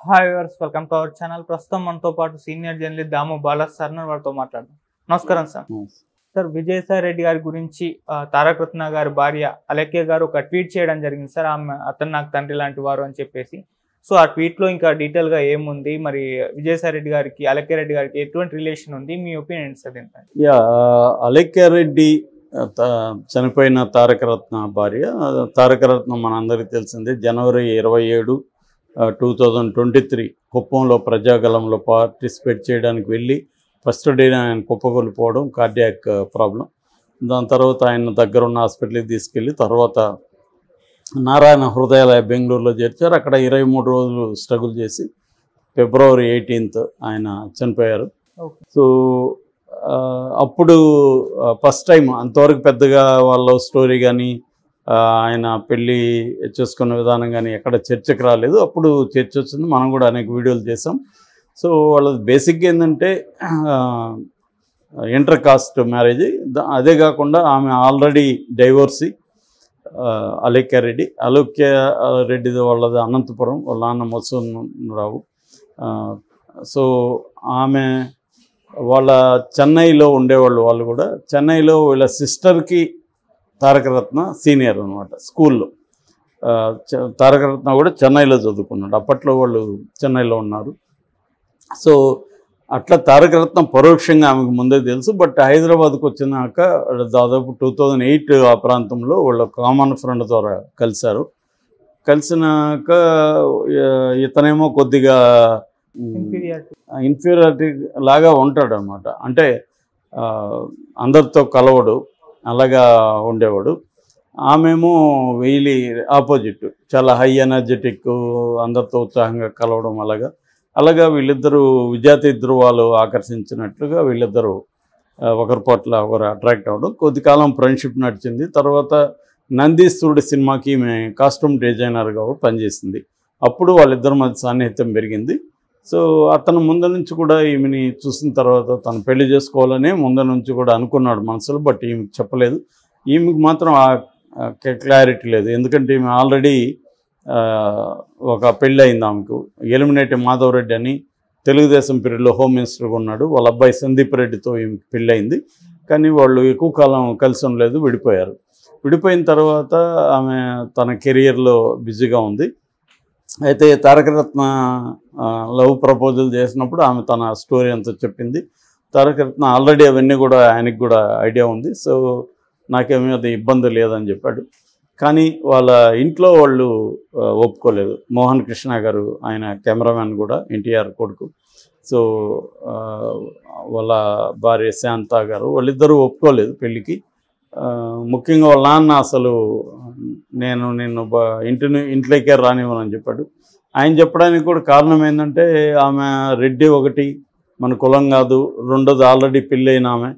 Hi viewers, welcome to our channel. ప్రస్తుతం మనతో పాటు సీనియర్ జర్నలిస్ట్ దాము బాలా సార్ వారితో మాట్లాడదాం. నమస్కారం సార్. సార్, విజయసాయి రెడ్డి గారి గురించి తారక రత్న గారి భార్య అలెక్య గారు ఒక ట్వీట్ చేయడం జరిగింది సార్. అతను నాకు తండ్రి లాంటి వారు అని చెప్పేసి. సో ఆ ట్వీట్లో ఇంకా డీటెయిల్గా ఏముంది, మరి విజయసాయి రెడ్డి గారికి అలెక్య రెడ్డి గారికి ఎటువంటి రిలేషన్ ఉంది, మీ ఒపీనియన్ సార్ ఏంటంటే? అలెక్య రెడ్డి చనిపోయిన తారకరత్న భార్య. తారకరత్న మనందరికీ తెలిసిందే. జనవరి 27, 2023 కుప్పంలో ప్రజాగలంలో పార్టిసిపేట్ చేయడానికి వెళ్ళి ఫస్ట్ డే ఆయన కుప్పకొలిపోవడం, కార్డియాక్ ప్రాబ్లం. దాని తర్వాత ఆయన దగ్గరున్న హాస్పిటల్కి తీసుకెళ్ళి తర్వాత నారాయణ హృదయాలయ బెంగళూరులో చేర్చారు. అక్కడ 23 రోజులు స్ట్రగుల్ చేసి ఫిబ్రవరి 18 ఆయన చనిపోయారు. సో అప్పుడు ఫస్ట్ టైం అంతవరకు పెద్దగా వాళ్ళ స్టోరీ కానీ ఆయన పెళ్ళి చేసుకున్న విధానం కానీ ఎక్కడ చర్చకు రాలేదు. అప్పుడు చర్చ వచ్చింది, మనం కూడా అనేక వీడియోలు చేసాం. సో వాళ్ళది బేసిక్గా ఏంటంటే ఇంటర్ కాస్ట్ మ్యారేజ్. అదే కాకుండా ఆమె ఆల్రెడీ డైవోర్సీ అలెక్య రెడ్డి. అలెక్య రెడ్డిది వాళ్ళది అనంతపురం, వాళ్ళ నాన్న మత్స్యరావు. సో ఆమె వాళ్ళ చెన్నైలో ఉండేవాళ్ళు. వాళ్ళు కూడా చెన్నైలో వీళ్ళ సిస్టర్కి తారకరత్న సీనియర్ అనమాట స్కూల్లో. తారకరత్న కూడా చెన్నైలో చదువుకున్నాడు. అప్పట్లో వాళ్ళు చెన్నైలో ఉన్నారు. సో అట్లా తారకరత్న పరోక్షంగా ఆమెకు ముందే తెలుసు. బట్ హైదరాబాద్కు వచ్చినాక దాదాపు 2008 ఆ ప్రాంతంలో వాళ్ళ కామన్ ఫ్రెండ్ ద్వారా కలిశారు. కలిసినాక ఇతనేమో కొద్దిగా ఇన్ఫీరియారిటీ లాగా ఉంటాడు అనమాట. అంటే అందరితో కలవడు, అలాగా ఉండేవాడు. ఆమెమో వీళ్ళి ఆపోజిట్, చాలా హై ఎనర్జెటిక్, అందరితో ఉత్సాహంగా కలవడం. అలాగా వీళ్ళిద్దరూ విజాతి ధృవాలు ఆకర్షించినట్లుగా వీళ్ళిద్దరూ ఒకరి పట్ల ఒకరు అట్రాక్ట్ అవ్వడం. కొద్ది కాలం ఫ్రెండ్షిప్ నడిచింది. తర్వాత నందీశ్వరుడి సినిమాకి ఈమె కాస్ట్యూమ్ డిజైనర్గా పనిచేసింది. అప్పుడు వాళ్ళిద్దరి మధ్య సాన్నిహిత్యం పెరిగింది. సో అతను ముందు నుంచి కూడా ఈమెని చూసిన తర్వాత తను పెళ్లి చేసుకోవాలనే ముందు నుంచి కూడా అనుకున్నాడు మనసులో. బట్ ఈమెకు చెప్పలేదు. ఈమెకు మాత్రం ఆ క్లారిటీ లేదు. ఎందుకంటే ఈమె ఆల్రెడీ ఒక పెళ్ళి అయింది ఆమెకు. ఎలిమినేటి మాధవరెడ్డి అని తెలుగుదేశం పీరియడ్లో హోమ్ మినిస్టర్గా ఉన్నాడు. వాళ్ళ అబ్బాయి సందీప్ రెడ్డితో ఈమెకు పెళ్ళి అయింది. కానీ వాళ్ళు ఎక్కువ కాలం కలిసి ఉండలేదు, విడిపోయారు. విడిపోయిన తర్వాత ఆమె తన కెరియర్లో బిజీగా ఉంది. అయితే తారకరత్న లవ్ ప్రపోజల్ చేసినప్పుడు ఆమె తన స్టోరీ అంతా చెప్పింది. తారకరత్న ఆల్రెడీ అవన్నీ కూడా ఆయనకి కూడా ఐడియా ఉంది. సో నాకేమీ అది ఇబ్బంది లేదని చెప్పాడు. కానీ వాళ్ళ ఇంట్లో వాళ్ళు ఒప్పుకోలేదు. మోహన్ కృష్ణ గారు, ఆయన కెమెరామెన్ కూడా, ఎన్టీఆర్ కొడుకు. సో వాళ్ళ భార్య శాంత గారు, వాళ్ళిద్దరూ ఒప్పుకోలేదు పెళ్ళికి. ముఖ్యంగా వాళ్ళ నాన్న అసలు నిన్ను ఇంట్లోకే రానివ్వనని చెప్పాడు. ఆయన చెప్పడానికి కూడా కారణం ఏంటంటే ఆమె రెడ్డి ఒకటి, మన కులం కాదు, రెండోది ఆల్రెడీ పెళ్ళి అయిన ఆమె.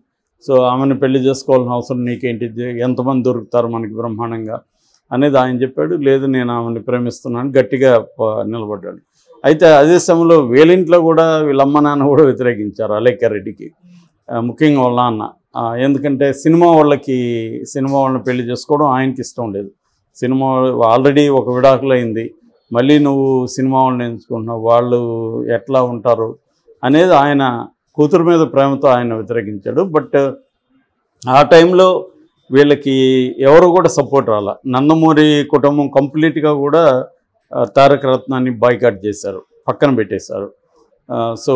సో ఆమెను పెళ్లి చేసుకోవాల్సిన అవసరం నీకేంటి, ఎంతమంది దొరుకుతారు మనకి బ్రహ్మాండంగా అనేది ఆయన చెప్పాడు. లేదు, నేను ఆమెను ప్రేమిస్తున్నాను గట్టిగా నిలబడ్డాడు. అయితే అదే సమయంలో వీళ్ళింట్లో కూడా వీళ్ళ అమ్మ నాన్న కూడా వ్యతిరేకించారు అలెక్య రెడ్డికి, ముఖ్యంగా వాళ్ళ నాన్న. ఎందుకంటే సినిమా వాళ్ళని పెళ్లి చేసుకోవడం ఆయనకి ఇష్టం లేదు. సినిమా ఆల్రెడీ ఒక విడాకులు అయింది, మళ్ళీ నువ్వు సినిమా వాళ్ళని ఎంచుకుంటున్నావు, వాళ్ళు ఎట్లా ఉంటారు అనేది ఆయన కూతురు మీద ప్రేమతో ఆయన వ్యతిరేకించాడు. బట్ ఆ టైంలో వీళ్ళకి ఎవరు కూడా సపోర్ట్ రాల. నందమూరి కుటుంబం కంప్లీట్గా కూడా తారకరత్నాన్ని బాయ్కాట్ చేశారు, పక్కన పెట్టేశారు. సో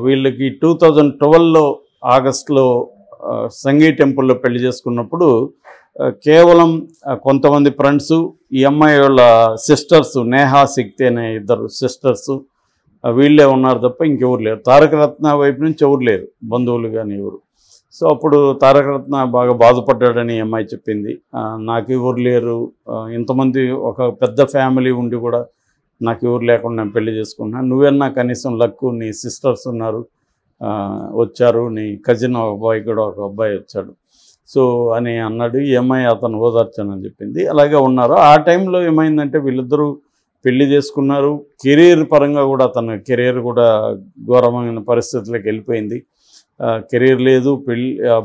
వీళ్ళకి 2012లో ఆగస్టులో సంగీ టెంపుల్లో పెళ్లి చేసుకున్నప్పుడు కేవలం కొంతమంది ఫ్రెండ్స్, ఈ అమ్మాయి వాళ్ళ సిస్టర్స్, నేహా శక్తి అనే ఇద్దరు సిస్టర్స్, వీళ్ళే ఉన్నారు తప్ప ఇంకెవరు లేరు. తారకరత్న వైపు నుంచి ఎవరు లేరు, బంధువులు కానీ ఎవరు. సో అప్పుడు తారకరత్న బాగా బాధపడ్డాడని అమ్మాయి చెప్పింది. నాకు ఎవరు లేరు, ఇంతమంది ఒక పెద్ద ఫ్యామిలీ ఉండి కూడా నాకు ఎవరు లేకుండా నేను పెళ్లి చేసుకున్నాను, నువ్వన్నా కనీసం లక్కు, నీ సిస్టర్స్ ఉన్నారు, వచ్చారు, నీ కజిన్ అబ్బాయి కూడా ఒక అబ్బాయి వచ్చాడు సో అని అన్నాడు. ఈ అమ్మాయి అతను ఓదార్చానని చెప్పింది. అలాగే ఉన్నారు. ఆ టైంలో ఏమైందంటే వీళ్ళిద్దరూ పెళ్లి చేసుకున్నారు. కెరీర్ పరంగా కూడా తన కెరీర్ కూడా ఘోరమైన పరిస్థితులకు వెళ్ళిపోయింది. కెరీర్ లేదు,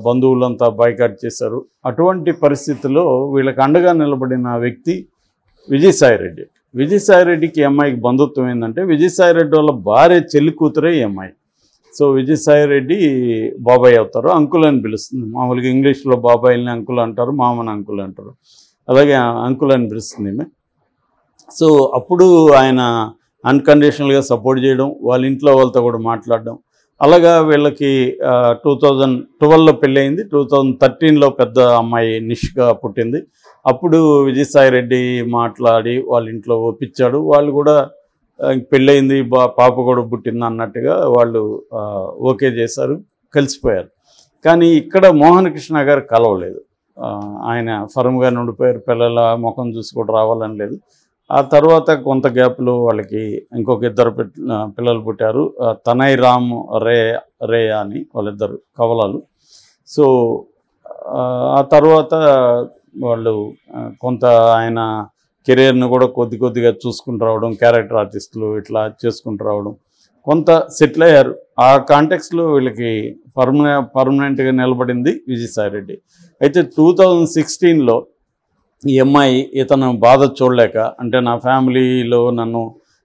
బంధువులంతా బాయ్కాట్ చేశారు. అటువంటి పరిస్థితుల్లో వీళ్ళకి అండగా నిలబడిన వ్యక్తి విజయసాయి రెడ్డి. విజయసాయిరెడ్డికి ఈ అమ్మాయికి బంధుత్వం ఏంటంటే విజయసాయిరెడ్డి వాళ్ళ భార్య చెల్లి కూతురే ఈ అమ్మాయి. సో విజయసాయిరెడ్డి బాబాయ్ అవుతారు, అంకుల్ అని పిలుస్తుంది. మామూలుగా ఇంగ్లీష్లో బాబాయిని అంకుల్ అంటారు, మామని అంకుల్ అంటారు, అలాగే అంకుల్ అని పిలుస్తుంది ఈమె. సో అప్పుడు ఆయన అన్కండిషనల్గా సపోర్ట్ చేయడం, వాళ్ళ ఇంట్లో వాళ్ళతో కూడా మాట్లాడడం, అలాగా వీళ్ళకి 2012లో పెళ్ళయింది. 2013లో పెద్ద అమ్మాయి నిష్గా పుట్టింది. అప్పుడు విజయసాయిరెడ్డి మాట్లాడి వాళ్ళ ఇంట్లో ఒప్పించాడు. వాళ్ళు కూడా పెళ్ళయింది, పాప కూడా పుట్టింది అన్నట్టుగా వాళ్ళు ఓకే చేశారు, కలిసిపోయారు. కానీ ఇక్కడ మోహన్ కృష్ణ గారు కలవలేదు. ఆయన ఫర్మ్గా ఉండిపోయారు, పిల్లల ముఖం చూసి కూడా రావాలని లేదు. ఆ తర్వాత కొంత గ్యాప్లో వాళ్ళకి ఇంకొక ఇద్దరు పిల్లలు పుట్టారు, తనయ్ రామ్ రే అని వాళ్ళిద్దరు కవలాలు. సో ఆ తర్వాత వాళ్ళు కొంత ఆయన కెరీర్ను కూడా కొద్దిగా చూసుకుంటూ రావడం, క్యారెక్టర్ ఆర్టిస్టులు ఇట్లా చేసుకుంటూ రావడం, కొంత సెటిల్ అయ్యారు. ఆ కాంటెక్స్లో వీళ్ళకి పర్మనెంట్గా నిలబడింది విజయసాయిరెడ్డి. అయితే 2016లో ఈ అమ్మాయి ఇతను బాధ చూడలేక, అంటే నా ఫ్యామిలీలో నన్ను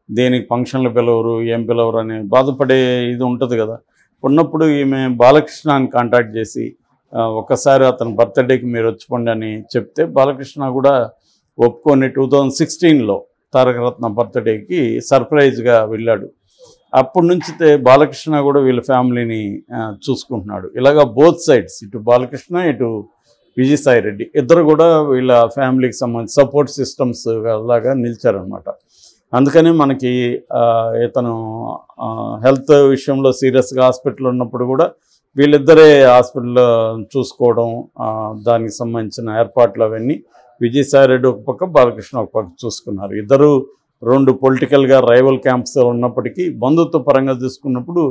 దేనికి ఫంక్షన్లు పిలవరు, ఏం పిలవరు అని బాధపడే ఇది ఉంటుంది కదా. ఉన్నప్పుడు ఈమె బాలకృష్ణని కాంటాక్ట్ చేసి ఒక్కసారి అతని బర్త్డేకి మీరు వచ్చిపోండి అని చెప్తే బాలకృష్ణ కూడా ఒప్పుకొని 2016లో తారకరత్న బర్త్డేకి సర్ప్రైజ్గా వెళ్ళాడు. అప్పటి నుంచి బాలకృష్ణ కూడా వీళ్ళ ఫ్యామిలీని చూసుకుంటున్నాడు. ఇలాగా బోత్ సైడ్స్, ఇటు బాలకృష్ణ ఇటు విజయసాయిరెడ్డి ఇద్దరు కూడా వీళ్ళ ఫ్యామిలీకి సంబంధించి సపోర్ట్ సిస్టమ్స్ లాగా నిలిచారనమాట. అందుకని మనకి ఇతను హెల్త్ విషయంలో సీరియస్గా హాస్పిటల్ ఉన్నప్పుడు కూడా వీళ్ళిద్దరే హాస్పిటల్లో చూసుకోవడం, దానికి సంబంధించిన ఏర్పాట్లు అవన్నీ విజయసాయిరెడ్డి ఒక పక్క, బాలకృష్ణ ఒక పక్క చూసుకున్నారు. ఇద్దరు రెండు పొలిటికల్గా రైవల్ క్యాంప్స్ ఉన్నప్పటికీ బంధుత్వ పరంగా చూసుకున్నప్పుడు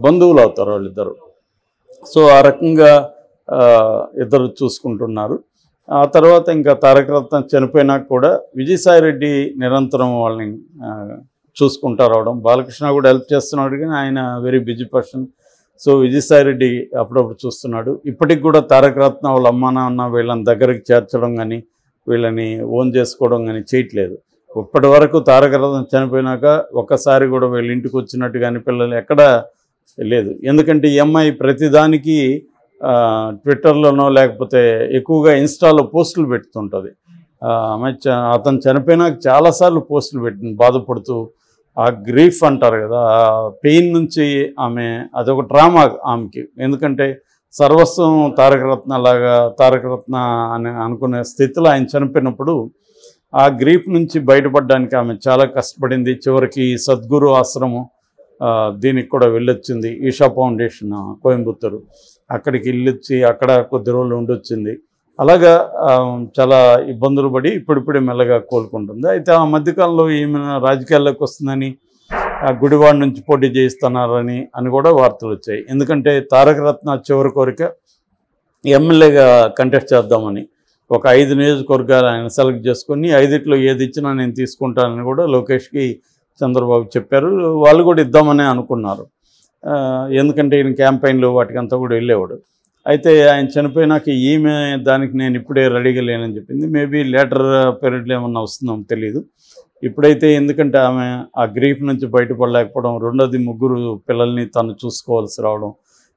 బంధువులు అవుతారు వాళ్ళిద్దరు. సో ఆ రకంగా ఇద్దరు చూసుకుంటున్నారు. ఆ తర్వాత ఇంకా తారకరత్న చనిపోయినాక కూడా విజయసాయిరెడ్డి నిరంతరం వాళ్ళని చూసుకుంటూ రావడం, బాలకృష్ణ కూడా హెల్ప్ చేస్తున్నాడు, కానీ ఆయన very busy person. So Vijayasai Reddy అప్పుడప్పుడు చూస్తున్నాడు. ఇప్పటికి కూడా తారకరత్న వాళ్ళ అమ్మ నాన్న వీళ్ళని దగ్గరికి చేర్చడం కానీ వీళ్ళని ఓన్ చేసుకోవడం కానీ చేయట్లేదు. ఇప్పటి వరకు తారకరత్న చనిపోయినాక ఒక్కసారి కూడా వీళ్ళ ఇంటికి వచ్చినట్టు కానీ పిల్లలు ఎక్కడా లేదు. ఎందుకంటే ఈ అమ్మాయి ప్రతిదానికి ట్విట్టర్లోనో లేకపోతే ఎక్కువగా ఇన్స్టాలో పోస్టులు పెడుతుంటుంది. అతను చనిపోయినాక చాలాసార్లు పోస్టులు పెట్టింది బాధపడుతూ. ఆ గ్రీఫ్ అంటారు కదా, ఆ పెయిన్ నుంచి ఆమె అదొక డ్రామా ఆమెకి. ఎందుకంటే సర్వస్వం తారకరత్న లాగా, తారకరత్న అని అనుకునే స్థితిలో ఆయన చనిపోయినప్పుడు ఆ గ్రీఫ్ నుంచి బయటపడడానికి ఆమె చాలా కష్టపడింది. చివరికి సద్గురు ఆశ్రమం దీనికి కూడా వెళ్ళొచ్చింది, ఈషా ఫౌండేషన్ కోయంబత్తూరు, అక్కడికి వెళ్ళొచ్చి అక్కడ కొద్ది రోజులు ఉండొచ్చింది. అలాగా చాలా ఇబ్బందులు పడి ఇప్పుడిప్పుడే మెల్లగా కోలుకుంటుంది. అయితే ఆ మధ్యకాలంలో ఈమె రాజకీయాల్లోకి వస్తుందని, గుడివాడ నుంచి పోటీ చేయిస్తున్నారని కూడా వార్తలు వచ్చాయి. ఎందుకంటే తారకరత్న చివరి కోరిక ఎమ్మెల్యేగా కంటెస్ట్ చేద్దామని ఒక 5 నియోజకవర్గాలు ఆయన సెలెక్ట్ చేసుకొని 5లో ఏది ఇచ్చినా నేను తీసుకుంటానని కూడా లోకేష్కి చంద్రబాబు చెప్పారు. వాళ్ళు కూడా ఇద్దామని అనుకున్నారు, ఎందుకంటే ఈయన క్యాంపెయిన్లు వాటికంతా కూడా వెళ్ళేవాడు. అయితే ఆయన చనిపోయినాక ఈమె దానికి నేను ఇప్పుడే రెడీగా లేనని చెప్పింది. మేబీ లేటర్ పీరియడ్లో ఏమన్నా వస్తుందో తెలియదు. ఇప్పుడైతే ఎందుకంటే ఆమె ఆ గ్రీఫ్ నుంచి బయటపడలేకపోవడం, రెండోది 3 పిల్లల్ని తను చూసుకోవాల్సి రావడం,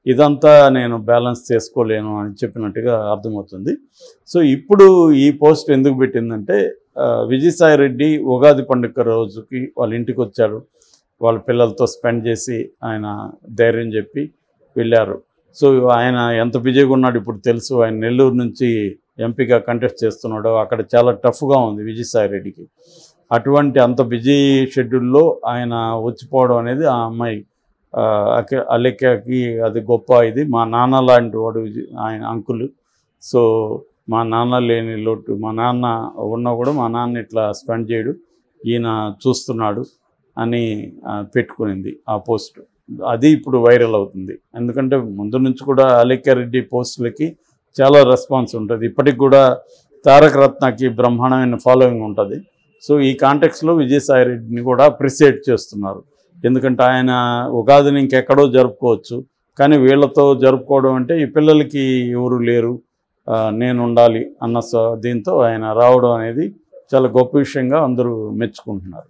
ఇదంతా నేను బ్యాలెన్స్ చేసుకోలేను అని చెప్పినట్టుగా అర్థమవుతుంది. సో ఇప్పుడు ఈ పోస్ట్ ఎందుకు పెట్టిందంటే విజయసాయిరెడ్డి ఉగాది పండుగ రోజుకి వాళ్ళ ఇంటికి వచ్చాడు, వాళ్ళ పిల్లలతో స్పెండ్ చేసి ఆయన ధైర్యం చెప్పి వెళ్ళారు. సో ఆయన ఎంత బిజీగా ఉన్నాడు ఇప్పుడు తెలుసు. ఆయన నెల్లూరు నుంచి ఎంపీగా కంటెస్ట్ చేస్తున్నాడు. అక్కడ చాలా టఫ్గా ఉంది విజయసాయిరెడ్డికి. అటువంటి అంత బిజీ షెడ్యూల్లో ఆయన వచ్చిపోవడం అనేది ఆ అమ్మాయి అలెక్కకి అది గొప్ప. ఇది మా నాన్న లాంటి వాడు ఆయన అంకుల్. సో మా నాన్న లేని లోటు, మా నాన్న ఉన్నా కూడా మా నాన్న ఇట్లా స్పెండ్ చేయడు, ఈయన చూస్తున్నాడు అని పెట్టుకునింది ఆ పోస్ట్. అది ఇప్పుడు వైరల్ అవుతుంది. ఎందుకంటే ముందు నుంచి కూడా అలెక్కారెడ్డి పోస్టులకి చాలా రెస్పాన్స్ ఉంటుంది. ఇప్పటికి కూడా తారకరత్నకి బ్రహ్మాండమైన ఫాలోయింగ్ ఉంటుంది. సో ఈ కాంటెక్స్లో విజయసాయిరెడ్డిని కూడా అప్రిషియేట్ చేస్తున్నారు. ఎందుకంటే ఆయన ఉగాదిని ఇంకెక్కడో జరుపుకోవచ్చు, కానీ వీళ్ళతో జరుపుకోవడం అంటే ఈ పిల్లలకి ఎవరు లేరు, నేను ఉండాలి అన్న దీంతో ఆయన రావడం అనేది చాలా గొప్ప విషయంగా అందరూ మెచ్చుకుంటున్నారు.